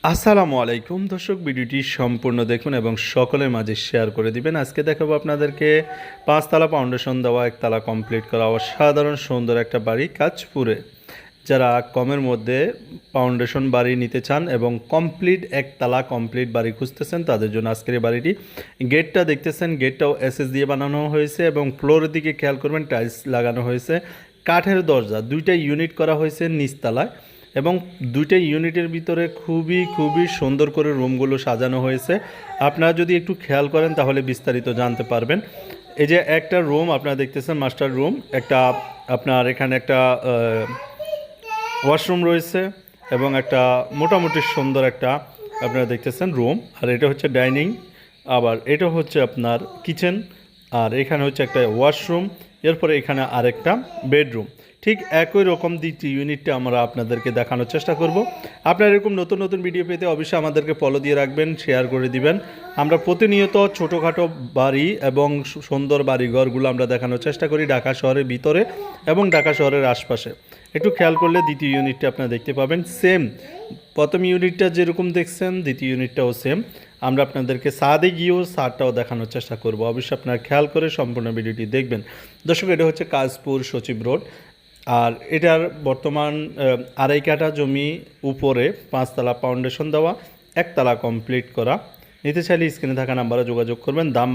আসসালামু আলাইকুম দর্শক, ভিডিওটি সম্পূর্ণ দেখুন এবং সকলের মাঝে শেয়ার করে দিবেন। আজকে দেখাবো আপনাদেরকে 5 তলা ফাউন্ডেশন দেওয়া, 1 তলা কমপ্লিট করা অসাধারণ সুন্দর একটা বাড়ি কাঁচপুরে। যারা কমের মধ্যে ফাউন্ডেশন বাড়ি নিতে চান এবং কমপ্লিট 1 তলা কমপ্লিট বাড়ি খুঁজতেছেন, তাদের জন্য আজকের এই বাড়িটি। গেটটা দেখতেছেন, গেটটাও এসএস দিয়ে বানানো হয়েছে এবং ফ্লোরের দিকে খেয়াল করবেন টাইলস লাগানো হয়েছে। কাঠের দরজা 2টা ইউনিট করা হয়েছে নিচতলায় এবং 2টা ইউনিটের ভিতরে খুবই সুন্দর করে রুমগুলো সাজানো হয়েছে। আপনারা যদি একটু খেয়াল করেন তাহলে বিস্তারিত জানতে পারবেন। এই যে একটা রুম আপনারা দেখতেছেন, মাস্টার রুম, একটা আপনার এখানে একটা ওয়াশরুম রয়েছে এবং একটা মোটামুটি সুন্দর একটা আপনারা দেখতেছেন রুম। আর এটা হচ্ছে ডাইনিং, আবার এটা হচ্ছে আপনার কিচেন, আর এখানে হচ্ছে একটা ওয়াশরুম, এরপরে এখানে আরেকটা বেডরুম। ঠিক একই রকম দ্বিতীয় ইউনিটটা আমরা আপনাদেরকে দেখানোর চেষ্টা করব। আপনারা এরকম নতুন নতুন ভিডিও পেতে অবশ্যই আমাদেরকে ফলো দিয়ে রাখবেন, শেয়ার করে দিবেন। আমরা প্রতিনিয়ত ছোটোখাটো বাড়ি এবং সুন্দর বাড়িঘরগুলো আমরা দেখানোর চেষ্টা করি ঢাকা শহরের ভিতরে এবং ঢাকা শহরের আশপাশে। একটু খেয়াল করলে দ্বিতীয় ইউনিটটা আপনারা দেখতে পাবেন সেম। প্রথম ইউনিটটা যেরকম দেখছেন দ্বিতীয় ইউনিটটাও সেম। আমরা আপনাদেরকে ছাদে গিয়েও ছাদটাও দেখানোর চেষ্টা করব। অবশ্যই আপনারা খেয়াল করে সম্পূর্ণ ভিডিওটি দেখবেন। দর্শক, এটা হচ্ছে কাশপুর সচিব রোড, আর এটার বর্তমান 2.5 কাঠা জমি, উপরে 5 তলা ফাউন্ডেশন দেওয়া, 1 তলা কমপ্লিট করা। নিতে চাইলে স্ক্রিনে থাকা নাম্বারে যোগাযোগ করবেন। দাম